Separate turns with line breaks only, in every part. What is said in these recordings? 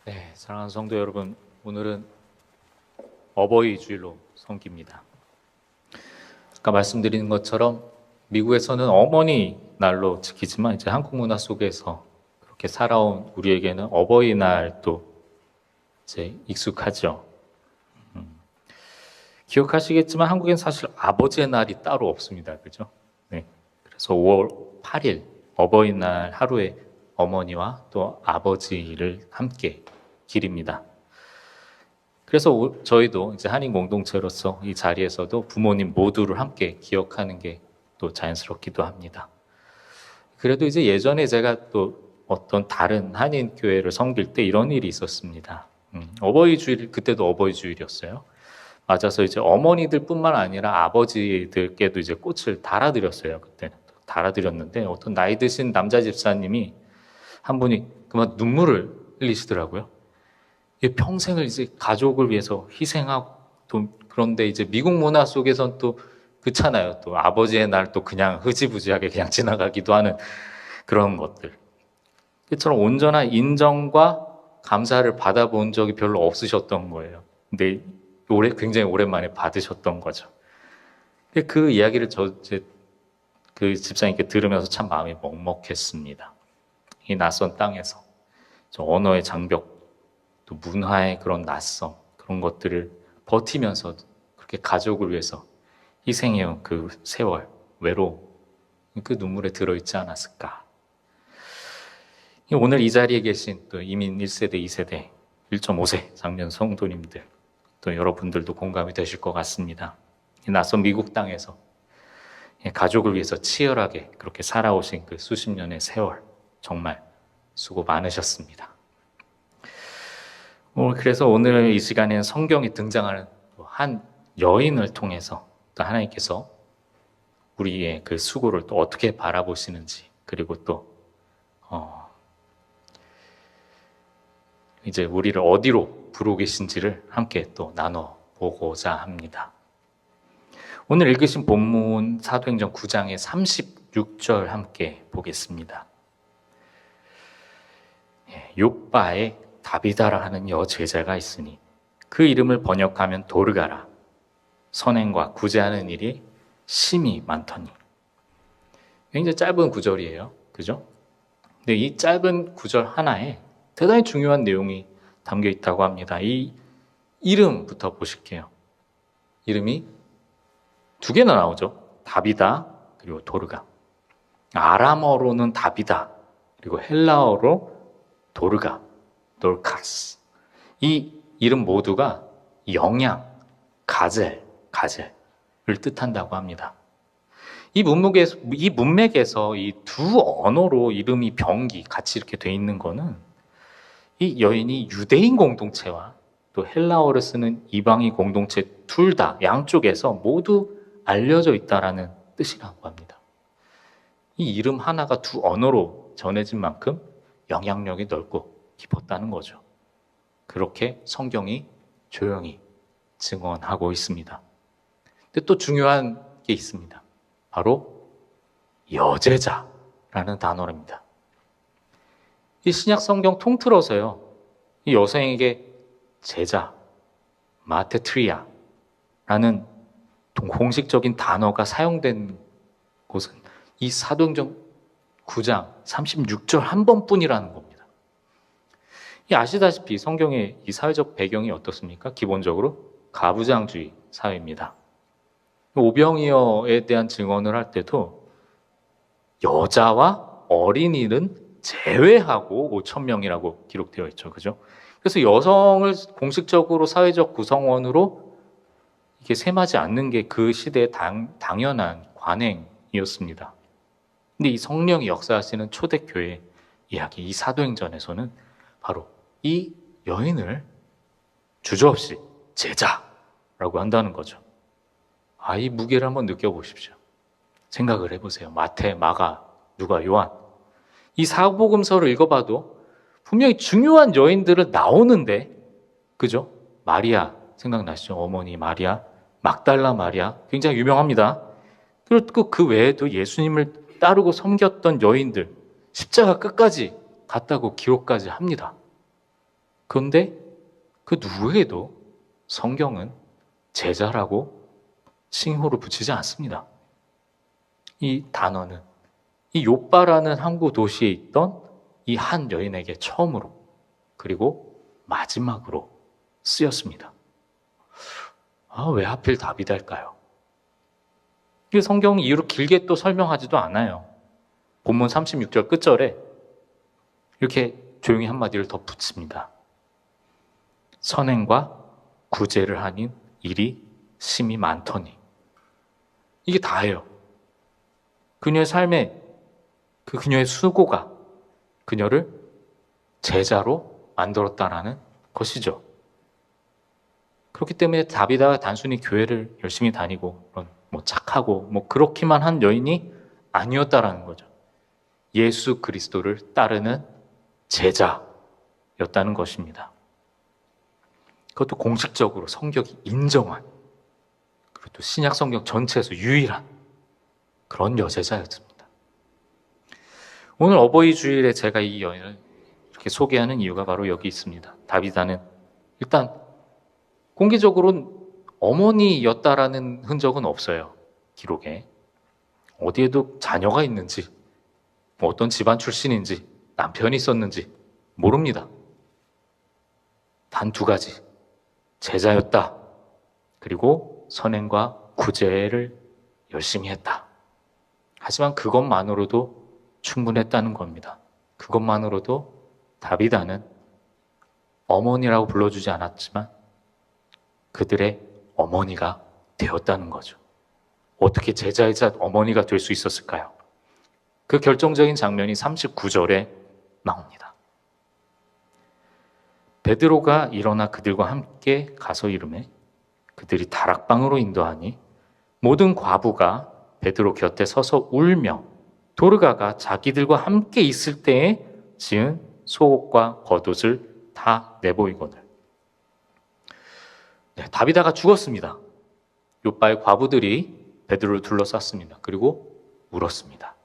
네, 사랑하는 성도 여러분, 오늘은 어버이 주일로 섬깁니다. 아까 말씀드린 것처럼 미국에서는 어머니 날로 지키지만 이제 한국 문화 속에서 그렇게 살아온 우리에게는 어버이날도 이제 익숙하죠. 기억하시겠지만 한국엔 사실 아버지의 날이 따로 없습니다. 그죠? 네. 그래서 5월 8일 어버이날 하루에 어머니와 또 아버지를 함께 기립니다. 그래서 저희도 이제 한인 공동체로서 이 자리에서도 부모님 모두를 함께 기억하는 게 또 자연스럽기도 합니다. 그래도 이제 예전에 제가 또 어떤 다른 한인 교회를 섬길 때 이런 일이 있었습니다. 어버이 주일, 그때도 어버이 주일이었어요. 맞아서 이제 어머니들뿐만 아니라 아버지들께도 이제 꽃을 달아드렸어요. 그때는 달아드렸는데 어떤 나이 드신 남자 집사님이 한 분이 그만 눈물을 흘리시더라고요. 평생을 이제 가족을 위해서 희생하고 또 그런데 이제 미국 문화 속에선 또 그렇잖아요. 또 아버지의 날 또 그냥 흐지부지하게 그냥 지나가기도 하는 그런 것들. 이처럼 온전한 인정과 감사를 받아본 적이 별로 없으셨던 거예요. 근데 굉장히 오랜만에 받으셨던 거죠. 그 이야기를 그 집사님께 들으면서 참 마음이 먹먹했습니다. 이 낯선 땅에서 저 언어의 장벽, 또 문화의 그런 낯섦, 그런 것들을 버티면서 그렇게 가족을 위해서 희생해온 그 세월, 외로움, 그 눈물에 들어있지 않았을까. 오늘 이 자리에 계신 또 이민 1세대, 2세대, 1.5세 장년 성도님들, 또 여러분들도 공감이 되실 것 같습니다. 이 낯선 미국 땅에서 가족을 위해서 치열하게 그렇게 살아오신 그 수십 년의 세월, 정말 수고 많으셨습니다. 그래서 오늘 이 시간에는 성경에 등장하는 한 여인을 통해서 또 하나님께서 우리의 그 수고를 또 어떻게 바라보시는지, 그리고 또 이제 우리를 어디로 부르고 계신지를 함께 또 나눠보고자 합니다. 오늘 읽으신 본문 사도행전 9장의 36절 함께 보겠습니다. 욥바에 다비다라 하는 여제자가 있으니 그 이름을 번역하면 도르가라. 선행과 구제하는 일이 심히 많더니. 굉장히 짧은 구절이에요. 그죠? 근데 이 짧은 구절 하나에 대단히 중요한 내용이 담겨 있다고 합니다. 이 이름부터 보실게요. 이름이 두 개나 나오죠. 다비다 그리고 도르가. 아람어로는 다비다 그리고 헬라어로 도르가, 돌카스. 이 이름 모두가 영양, 가젤을 뜻한다고 합니다. 이 문맥에서 이 두 언어로 이름이 같이 이렇게 돼 있는 거는 이 여인이 유대인 공동체와 또 헬라어를 쓰는 이방인 공동체 둘 다 양쪽에서 모두 알려져 있다라는 뜻이라고 합니다. 이 이름 하나가 두 언어로 전해진 만큼 영향력이 넓고 깊었다는 거죠. 그렇게 성경이 조용히 증언하고 있습니다. 근데 또 중요한 게 있습니다. 바로 여제자라는 단어입니다. 이 신약 성경 통틀어서요, 이 여성에게 제자, 마테트리아라는 공식적인 단어가 사용된 곳은 이 사도행전 9장 36절 한 번뿐이라는 겁니다. 아시다시피 성경의 이 사회적 배경이 어떻습니까? 기본적으로 가부장주의 사회입니다. 오병이어에 대한 증언을 할 때도 여자와 어린이는 제외하고 5,000명이라고 기록되어 있죠. 그죠? 그래서 여성을 공식적으로 사회적 구성원으로 이게 셈하지 않는 게 그 시대의 당연한 관행이었습니다. 근데 이 성령이 역사하시는 초대교회 이야기, 이 사도행전에서는 바로 이 여인을 주저없이 제자라고 한다는 거죠. 이 무게를 한번 느껴보십시오. 생각을 해보세요. 마태, 마가, 누가, 요한. 이 사복음서를 읽어봐도 분명히 중요한 여인들은 나오는데, 그죠? 마리아, 생각나시죠? 어머니 마리아, 막달라 마리아, 굉장히 유명합니다. 그리고 그 외에도 예수님을 따르고 섬겼던 여인들, 십자가 끝까지 갔다고 기록까지 합니다. 그런데 그 누구에도 성경은 제자라고 칭호를 붙이지 않습니다. 이 단어는 이 욥바라는 항구 도시에 있던 이 한 여인에게 처음으로 그리고 마지막으로 쓰였습니다. 왜 하필 다비드일까요? 이 성경 이유를 길게 또 설명하지도 않아요. 본문 36절 끝절에 이렇게 조용히 한마디를 더 붙입니다. 선행과 구제를 하는 일이 심히 많더니. 이게 다예요. 그녀의 삶에 그녀의 수고가 그녀를 제자로 만들었다라는 것이죠. 그렇기 때문에 다비드가 단순히 교회를 열심히 다니고 착하고 그렇기만 한 여인이 아니었다라는 거죠. 예수 그리스도를 따르는 제자였다는 것입니다. 그것도 공식적으로 성경이 인정한, 그리고 또 신약 성경 전체에서 유일한 그런 여제자였습니다. 오늘 어버이 주일에 제가 이 여인을 이렇게 소개하는 이유가 바로 여기 있습니다. 다비다는 일단 공개적으로는 어머니였다라는 흔적은 없어요. 기록에. 어디에도 자녀가 있는지, 어떤 집안 출신인지, 남편이 있었는지 모릅니다. 단 두 가지. 제자였다. 그리고 선행과 구제를 열심히 했다. 하지만 그것만으로도 충분했다는 겁니다. 그것만으로도 다비다는 어머니라고 불러주지 않았지만 그들의 어머니가 되었다는 거죠. 어떻게 제자이자 어머니가 될 수 있었을까요? 그 결정적인 장면이 39절에 나옵니다. 베드로가 일어나 그들과 함께 가서 이르매 그들이 다락방으로 인도하니 모든 과부가 베드로 곁에 서서 울며 도르가가 자기들과 함께 있을 때에 지은 속옷과 겉옷을 다 내보이거늘. 다비다가 죽었습니다. 욥바의 과부들이 베드로를 둘러쌌습니다. 그리고 울었습니다.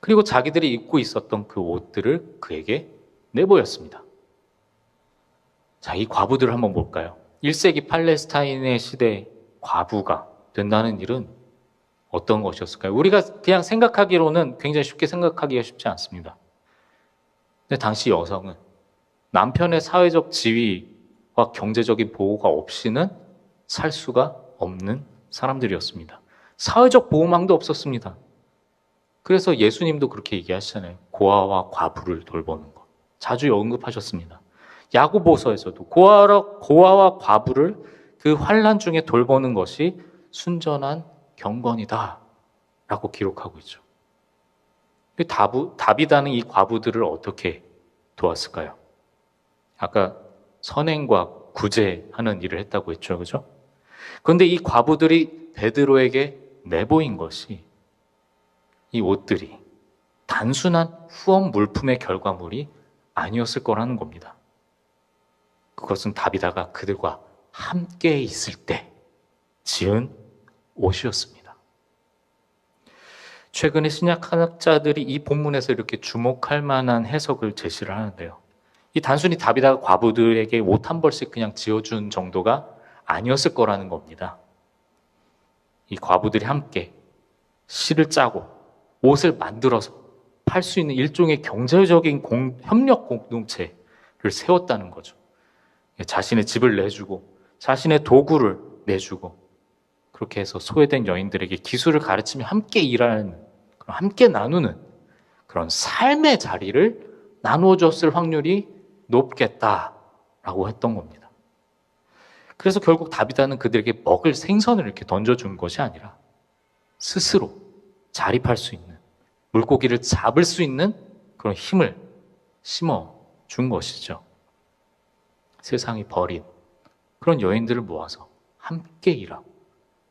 그리고 자기들이 입고 있었던 그 옷들을 그에게 내보였습니다. 자, 이 과부들을 한번 볼까요? 1세기 팔레스타인의 시대 과부가 된다는 일은 어떤 것이었을까요? 우리가 그냥 생각하기로는 굉장히 쉽게 생각하기가 쉽지 않습니다. 근데 당시 여성은 남편의 사회적 지위와 경제적인 보호가 없이는 살 수가 없는 사람들이었습니다. 사회적 보호망도 없었습니다. 그래서 예수님도 그렇게 얘기하시잖아요. 고아와 과부를 돌보는 것. 자주 언급하셨습니다. 야고보서에서도 고아와 과부를 그 환난 중에 돌보는 것이 순전한 경건이다 라고 기록하고 있죠. 다비다는 이 과부들을 어떻게 도왔을까요? 아까 선행과 구제하는 일을 했다고 했죠. 그죠? 그런데 이 과부들이 베드로에게 내보인 것이 이 옷들이 단순한 후원 물품의 결과물이 아니었을 거라는 겁니다. 그것은 다비다가 그들과 함께 있을 때 지은 옷이었습니다. 최근에 신약학자들이 이 본문에서 이렇게 주목할 만한 해석을 제시를 하는데요. 이 단순히 다비다가 과부들에게 옷 한 벌씩 그냥 지어준 정도가 아니었을 거라는 겁니다. 이 과부들이 함께 실을 짜고 옷을 만들어서 팔 수 있는 일종의 경제적인 협력 공동체를 세웠다는 거죠. 자신의 집을 내주고 자신의 도구를 내주고 그렇게 해서 소외된 여인들에게 기술을 가르치며 함께 일하는, 함께 나누는 그런 삶의 자리를 나누어 줬을 확률이 높겠다라고 했던 겁니다. 그래서 결국 다비다는 그들에게 먹을 생선을 이렇게 던져준 것이 아니라 스스로 자립할 수 있는, 물고기를 잡을 수 있는 그런 힘을 심어준 것이죠. 세상이 버린 그런 여인들을 모아서 함께 일하고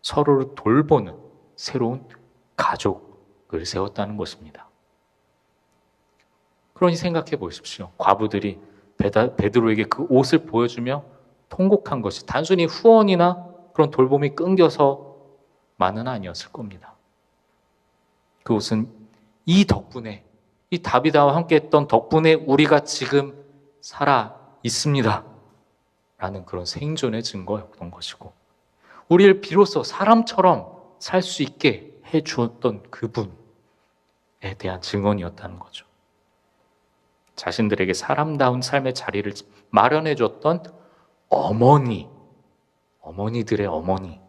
서로를 돌보는 새로운 가족을 세웠다는 것입니다. 그러니 생각해 보십시오. 과부들이 베드로에게 그 옷을 보여주며 통곡한 것이 단순히 후원이나 그런 돌봄이 끊겨서만은 아니었을 겁니다. 그 옷은 이 덕분에, 이 다비다와 함께 했던 덕분에 우리가 지금 살아 있습니다 라는 그런 생존의 증거였던 것이고, 우리를 비로소 사람처럼 살 수 있게 해주었던 그분에 대한 증언이었다는 거죠. 자신들에게 사람다운 삶의 자리를 마련해 줬던 어머니들의 어머니를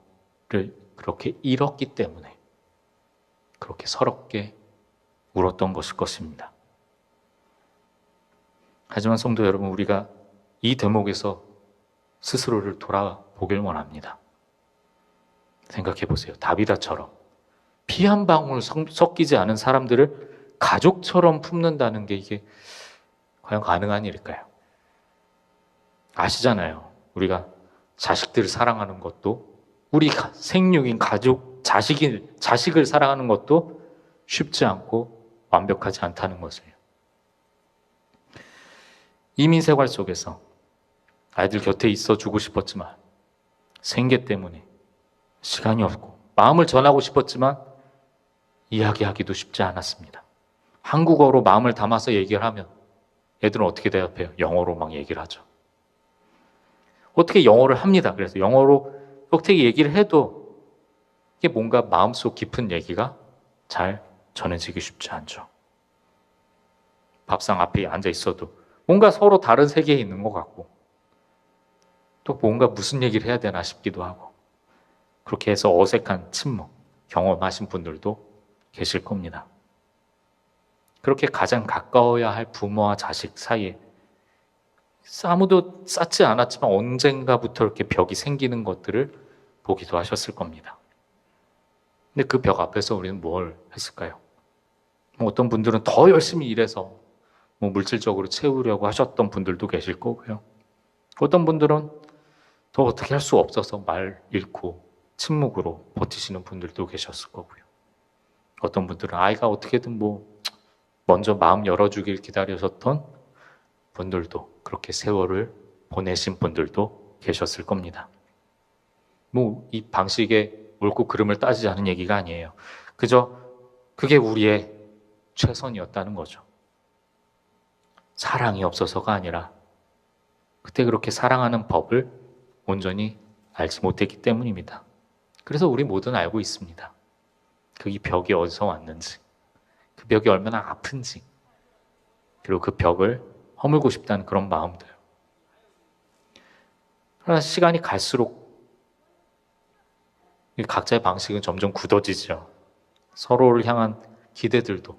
그렇게 잃었기 때문에 그렇게 서럽게 울었던 것일 것입니다. 하지만 성도 여러분, 우리가 이 대목에서 스스로를 돌아보길 원합니다. 생각해 보세요. 다비다처럼 피 한 방울 섞이지 않은 사람들을 가족처럼 품는다는 게 이게 과연 가능한 일일까요? 아시잖아요. 우리가 자식들을 사랑하는 것도, 우리 생육인 가족, 자식을 사랑하는 것도 쉽지 않고 완벽하지 않다는 것을. 이민 생활 속에서 아이들 곁에 있어주고 싶었지만 생계 때문에 시간이 없고, 마음을 전하고 싶었지만 이야기하기도 쉽지 않았습니다. 한국어로 마음을 담아서 얘기를 하면 애들은 어떻게 대답해요? 영어로 막 얘기를 하죠. 어떻게 영어를 합니다. 그래서 영어로 어떻게 얘기를 해도 이게 뭔가 마음속 깊은 얘기가 잘 전해지기 쉽지 않죠. 밥상 앞에 앉아 있어도 뭔가 서로 다른 세계에 있는 것 같고, 또 뭔가 무슨 얘기를 해야 되나 싶기도 하고, 그렇게 해서 어색한 침묵 경험하신 분들도 계실 겁니다. 그렇게 가장 가까워야 할 부모와 자식 사이에 아무도 쌓지 않았지만 언젠가부터 이렇게 벽이 생기는 것들을 보기도 하셨을 겁니다. 근데 그 벽 앞에서 우리는 뭘 했을까요? 어떤 분들은 더 열심히 일해서 물질적으로 채우려고 하셨던 분들도 계실 거고요. 어떤 분들은 더 어떻게 할 수 없어서 말 잃고 침묵으로 버티시는 분들도 계셨을 거고요. 어떤 분들은 아이가 어떻게든 먼저 마음 열어주길 기다리셨던 분들도, 그렇게 세월을 보내신 분들도 계셨을 겁니다. 이 방식의 옳고 그름을 따지지 않은 얘기가 아니에요. 그저 그게 우리의 최선이었다는 거죠. 사랑이 없어서가 아니라 그때 그렇게 사랑하는 법을 온전히 알지 못했기 때문입니다. 그래서 우리 모두는 알고 있습니다. 이 벽이 어디서 왔는지, 그 벽이 얼마나 아픈지, 그리고 그 벽을 허물고 싶다는 그런 마음들. 그러나 시간이 갈수록 각자의 방식은 점점 굳어지죠. 서로를 향한 기대들도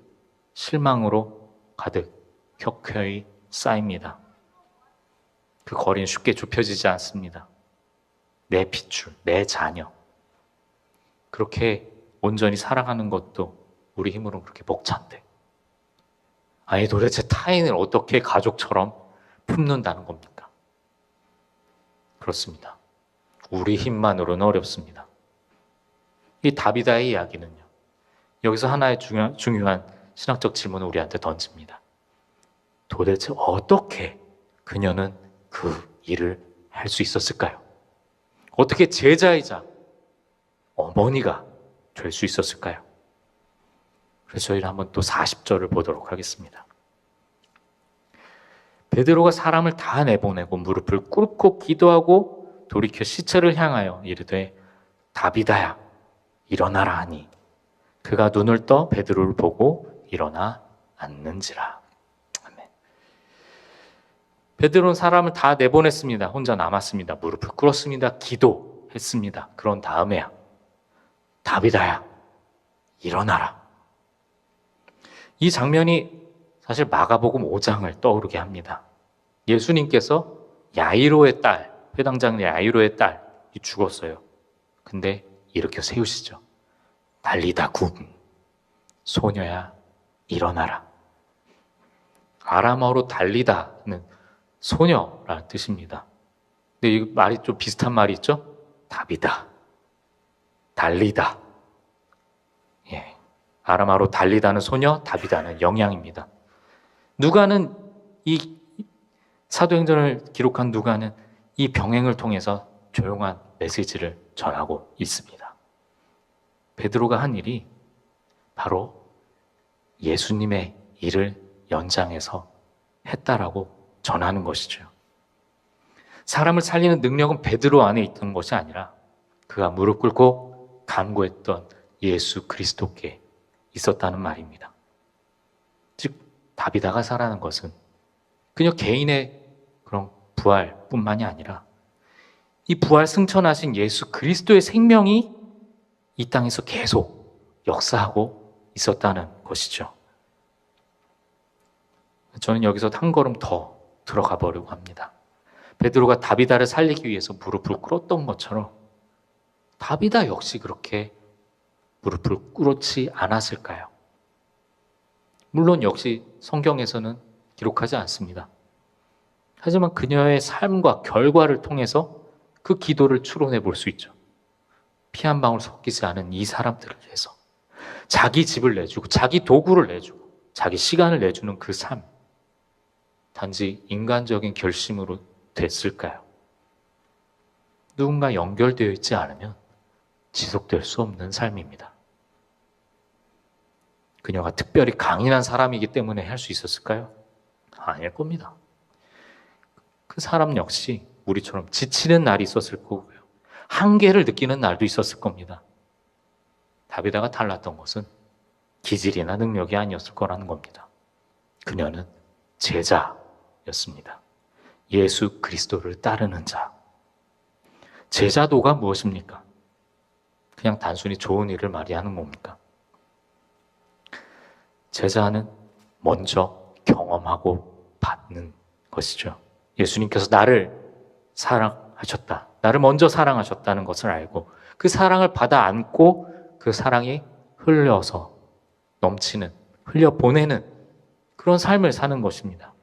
실망으로 가득 켜켜이 쌓입니다. 그 거리는 쉽게 좁혀지지 않습니다. 내 핏줄, 내 자녀, 그렇게 온전히 사랑하는 것도 우리 힘으로 그렇게 벅찬데, 아니 도대체 타인을 어떻게 가족처럼 품는다는 겁니까? 그렇습니다. 우리 힘만으로는 어렵습니다. 이 다비다의 이야기는요, 여기서 하나의 중요한 신학적 질문을 우리한테 던집니다. 도대체 어떻게 그녀는 그 일을 할 수 있었을까요? 어떻게 제자이자 어머니가 될 수 있었을까요? 그래서 저희는 한번 또 40절을 보도록 하겠습니다. 베드로가 사람을 다 내보내고 무릎을 꿇고 기도하고 돌이켜 시체를 향하여 이르되 다비다야 일어나라 하니 그가 눈을 떠 베드로를 보고 일어나 앉는지라. 아멘. 베드로는 사람을 다 내보냈습니다. 혼자 남았습니다. 무릎을 꿇었습니다. 기도했습니다. 그런 다음에야 다비다야 일어나라. 이 장면이 사실 마가복음 5장을 떠오르게 합니다. 예수님께서 야이로의 딸, 회당장 야이로의 딸이 죽었어요. 근데 일으켜 세우시죠. 달리다 굼, 소녀야 일어나라. 아람어로 달리다는 소녀라는 뜻입니다. 근데 이 말이 좀 비슷한 말이 있죠? 다비다, 달리다. 예, 아람어로 달리다는 소녀, 다비다는 영향입니다. 누가는 이 사도행전을 기록한 누가는 이 병행을 통해서 조용한 메시지를 전하고 있습니다. 베드로가 한 일이 바로 예수님의 일을 연장해서 했다라고 전하는 것이죠. 사람을 살리는 능력은 베드로 안에 있던 것이 아니라 그가 무릎 꿇고 간구했던 예수 그리스도께 있었다는 말입니다. 즉 다비다가 살아난 것은 그녀 개인의 그런 부활뿐만이 아니라 이 부활 승천하신 예수 그리스도의 생명이 이 땅에서 계속 역사하고 있었다는 것이죠. 저는 여기서 한 걸음 더 들어가 보려고 합니다. 베드로가 다비다를 살리기 위해서 무릎을 꿇었던 것처럼 다비다 역시 그렇게 무릎을 꿇지 않았을까요? 물론 역시 성경에서는 기록하지 않습니다. 하지만 그녀의 삶과 결과를 통해서 그 기도를 추론해 볼 수 있죠. 피 한 방울 섞이지 않은 이 사람들을 위해서 자기 집을 내주고 자기 도구를 내주고 자기 시간을 내주는 그 삶, 단지 인간적인 결심으로 됐을까요? 누군가 연결되어 있지 않으면 지속될 수 없는 삶입니다. 그녀가 특별히 강인한 사람이기 때문에 할 수 있었을까요? 아닐 겁니다. 그 사람 역시 우리처럼 지치는 날이 있었을 거고요. 한계를 느끼는 날도 있었을 겁니다. 다비다가 달랐던 것은 기질이나 능력이 아니었을 거라는 겁니다. 그녀는 제자였습니다. 예수 그리스도를 따르는 자. 제자도가 무엇입니까? 그냥 단순히 좋은 일을 말이하는 겁니까? 제자는 먼저 경험하고 받는 것이죠. 예수님께서 나를 사랑하셨다. 나를 먼저 사랑하셨다는 것을 알고 그 사랑을 받아 안고 그 사랑이 흘려서 넘치는, 흘려보내는 그런 삶을 사는 것입니다.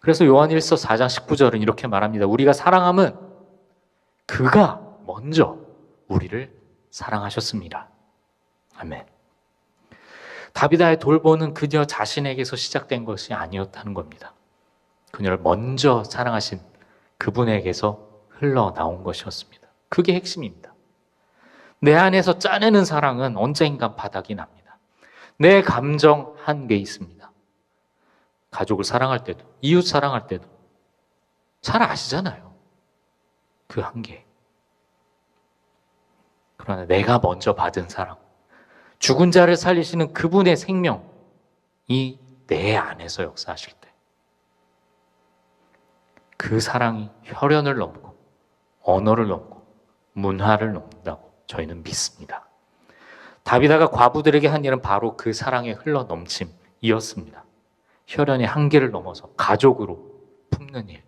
그래서 요한 1서 4장 19절은 이렇게 말합니다. 우리가 사랑함은 그가 먼저 우리를 사랑하셨습니다. 아멘. 다비다의 돌보는 그녀 자신에게서 시작된 것이 아니었다는 겁니다. 그녀를 먼저 사랑하신 그분에게서 흘러나온 것이었습니다. 그게 핵심입니다. 내 안에서 짜내는 사랑은 언젠가 바닥이 납니다. 내 감정 한계 있습니다. 가족을 사랑할 때도, 이웃 사랑할 때도 잘 아시잖아요. 그 한계. 그러나 내가 먼저 받은 사랑, 죽은 자를 살리시는 그분의 생명이 내 안에서 역사하실 때 그 사랑이 혈연을 넘고 언어를 넘고 문화를 넘는다고 저희는 믿습니다. 다비다가 과부들에게 한 일은 바로 그 사랑의 흘러 넘침이었습니다. 혈연의 한계를 넘어서 가족으로 품는 일.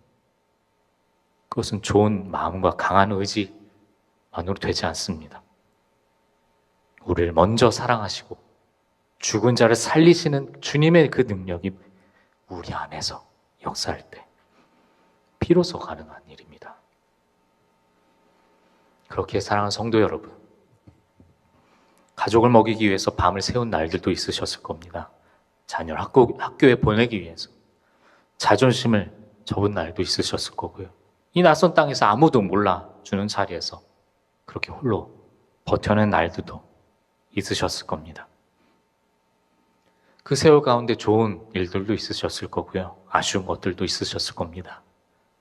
그것은 좋은 마음과 강한 의지만으로 되지 않습니다. 우리를 먼저 사랑하시고 죽은 자를 살리시는 주님의 그 능력이 우리 안에서 역사할 때 비로소 가능한 일입니다. 그렇게 사랑하는 성도 여러분, 가족을 먹이기 위해서 밤을 새운 날들도 있으셨을 겁니다. 자녀를 학교에 보내기 위해서 자존심을 접은 날도 있으셨을 거고요. 이 낯선 땅에서 아무도 몰라주는 자리에서 그렇게 홀로 버텨낸 날들도 있으셨을 겁니다. 그 세월 가운데 좋은 일들도 있으셨을 거고요. 아쉬운 것들도 있으셨을 겁니다.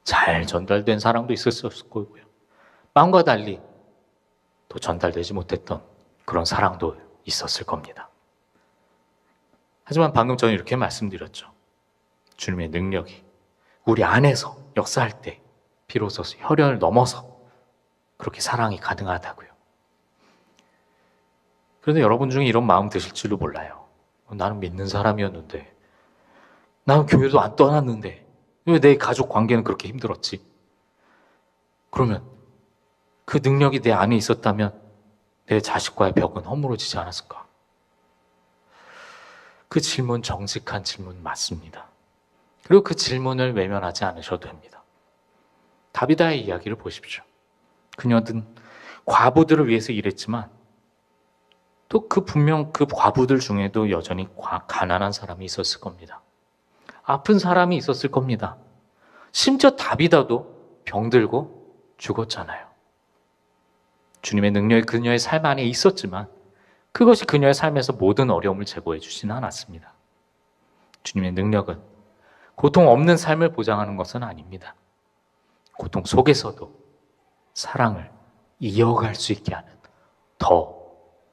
잘 전달된 사랑도 있으셨을 거고요. 마음과 달리 또 전달되지 못했던 그런 사랑도 있었을 겁니다. 하지만 방금 저는 이렇게 말씀드렸죠. 주님의 능력이 우리 안에서 역사할 때 비로소 혈연을 넘어서 그렇게 사랑이 가능하다고요. 그런데 여러분 중에 이런 마음 드실 줄도 몰라요. 나는 믿는 사람이었는데, 나는 교회도 안 떠났는데 왜 내 가족 관계는 그렇게 힘들었지? 그러면 그 능력이 내 안에 있었다면 내 자식과의 벽은 허물어지지 않았을까? 그 질문 정직한 질문 맞습니다. 그리고 그 질문을 외면하지 않으셔도 됩니다. 다비다의 이야기를 보십시오. 그녀는 과부들을 위해서 일했지만 또 분명 그 과부들 중에도 여전히 가난한 사람이 있었을 겁니다. 아픈 사람이 있었을 겁니다. 심지어 다비다도 병들고 죽었잖아요. 주님의 능력이 그녀의 삶 안에 있었지만 그것이 그녀의 삶에서 모든 어려움을 제거해 주지는 않았습니다. 주님의 능력은 고통 없는 삶을 보장하는 것은 아닙니다. 고통 속에서도 사랑을 이어갈 수 있게 하는 더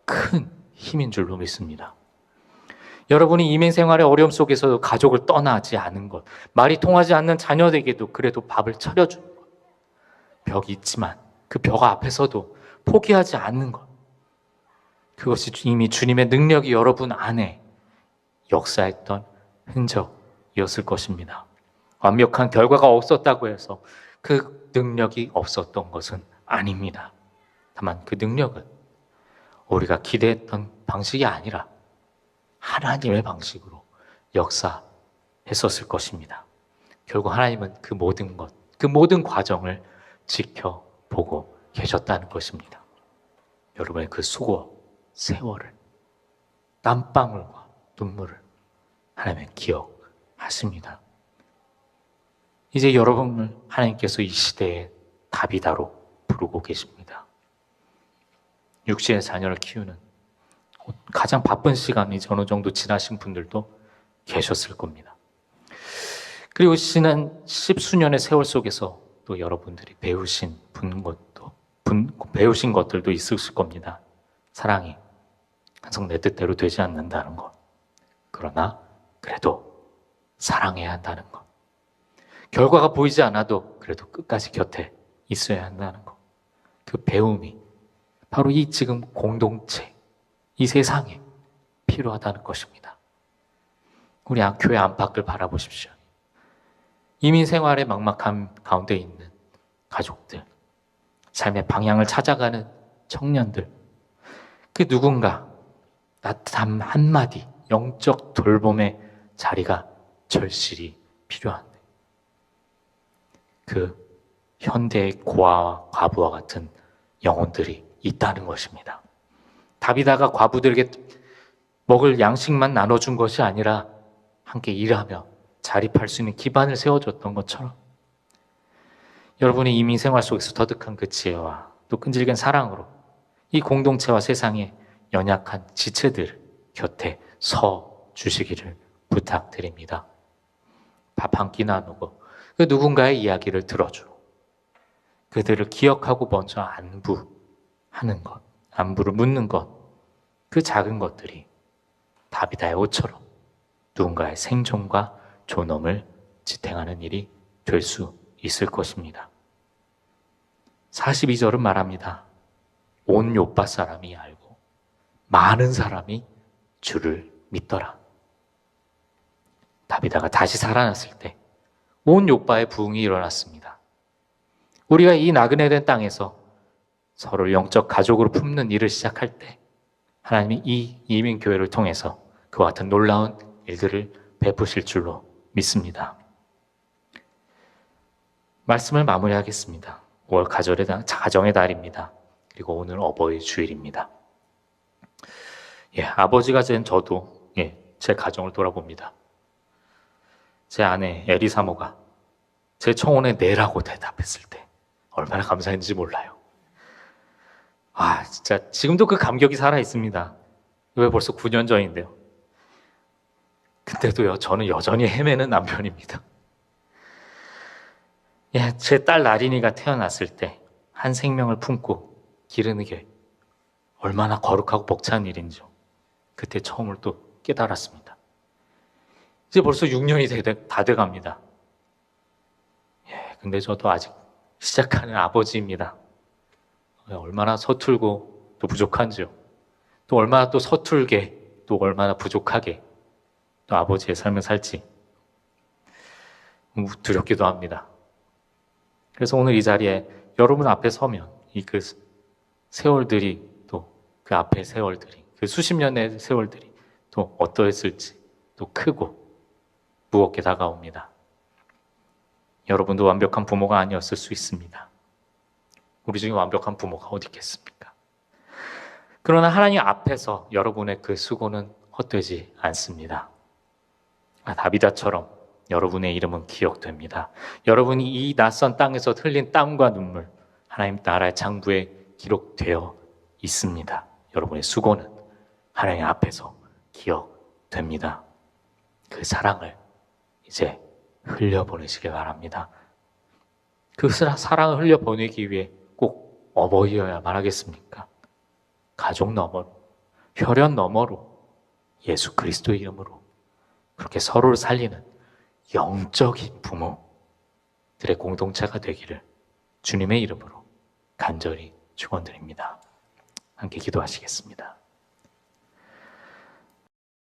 큰 힘인 줄로 믿습니다. 여러분이 이민 생활의 어려움 속에서도 가족을 떠나지 않은 것, 말이 통하지 않는 자녀에게도 그래도 밥을 차려주는 것, 벽이 있지만 그 벽 앞에서도 포기하지 않는 것, 그것이 이미 주님의 능력이 여러분 안에 역사했던 흔적이었을 것입니다. 완벽한 결과가 없었다고 해서 그 능력이 없었던 것은 아닙니다. 다만 그 능력은 우리가 기대했던 방식이 아니라 하나님의 방식으로 역사했었을 것입니다. 결국 하나님은 그 모든 것, 그 모든 과정을 지켜보고 계셨다는 것입니다. 여러분의 그 수고와 세월을, 땀방울과 눈물을 하나님은 기억하십니다. 이제 여러분을 하나님께서 이 시대의 다비다로 부르고 계십니다. 육신의 자녀를 키우는 가장 바쁜 시간이 어느 정도 지나신 분들도 계셨을 겁니다. 그리고 지난 십수년의 세월 속에서 또 여러분들이 배우신 것들도 있으실 겁니다. 사랑이 항상 내 뜻대로 되지 않는다는 것. 그러나 그래도 사랑해야 한다는 것. 결과가 보이지 않아도 그래도 끝까지 곁에 있어야 한다는 것. 그 배움이 바로 이 지금 공동체, 이 세상에 필요하다는 것입니다. 우리 교회 안팎을 바라보십시오. 이민 생활의 막막함 가운데 있는 가족들, 삶의 방향을 찾아가는 청년들, 그 누군가 따뜻한 한마디, 영적 돌봄의 자리가 절실히 필요한데, 그 현대의 고아와 과부와 같은 영혼들이 있다는 것입니다. 다비다가 과부들에게 먹을 양식만 나눠준 것이 아니라 함께 일하며 자립할 수 있는 기반을 세워줬던 것처럼 여러분이 이민 생활 속에서 터득한 그 지혜와 또 끈질긴 사랑으로 이 공동체와 세상의 연약한 지체들 곁에 서 주시기를 부탁드립니다. 밥 한 끼 나누고 그 누군가의 이야기를 들어주고 그들을 기억하고 먼저 안부하는 것, 안부를 묻는 것, 그 작은 것들이 다비다의 옷처럼 누군가의 생존과 존엄을 지탱하는 일이 될 수 있을 것입니다. 42절은 말합니다. 온 요파 사람이 알고 많은 사람이 주를 믿더라. 다비다가 다시 살아났을 때 온 요파의 부흥이 일어났습니다. 우리가 이 나그네 된 땅에서 서로를 영적 가족으로 품는 일을 시작할 때 하나님이 이 이민교회를 통해서 그와 같은 놀라운 일들을 베푸실 줄로 믿습니다. 말씀을 마무리하겠습니다. 5월 가정의 달입니다. 그리고 오늘 어버이 주일입니다. 아버지가 된 저도 제 가정을 돌아봅니다. 제 아내 에리 사모가 제 청혼에 네라고 대답했을 때 얼마나 감사했는지 몰라요. 진짜 지금도 그 감격이 살아있습니다. 왜 벌써 9년 전인데요. 근데도요, 저는 여전히 헤매는 남편입니다. 제 딸 나린이가 태어났을 때 한 생명을 품고 기르는 게 얼마나 거룩하고 벅찬 일인지 그때 처음으로 또 깨달았습니다. 이제 벌써 6년이 다 돼갑니다. 근데 저도 아직 시작하는 아버지입니다. 얼마나 서툴고 또 부족한지요. 또 얼마나 또 서툴게 또 얼마나 부족하게 또 아버지의 삶을 살지 두렵기도 합니다. 그래서 오늘 이 자리에 여러분 앞에 서면 그 세월들이 또 그 앞에 세월들이 그 수십 년의 세월들이 또 어떠했을지 또 크고 무겁게 다가옵니다. 여러분도 완벽한 부모가 아니었을 수 있습니다. 우리 중에 완벽한 부모가 어디 있겠습니까? 그러나 하나님 앞에서 여러분의 그 수고는 헛되지 않습니다. 다비다처럼 여러분의 이름은 기억됩니다. 여러분이 이 낯선 땅에서 흘린 땀과 눈물, 하나님 나라의 장부에 기록되어 있습니다. 여러분의 수고는 하나님 앞에서 기억됩니다. 그 사랑을 이제 흘려보내시길 바랍니다. 그 사랑을 흘려보내기 위해 꼭 어버이여야만 하겠습니까? 가족 너머로, 혈연 너머로, 예수 그리스도의 이름으로 그렇게 서로를 살리는 영적인 부모들의 공동체가 되기를 주님의 이름으로 간절히 축원드립니다. 함께 기도하시겠습니다.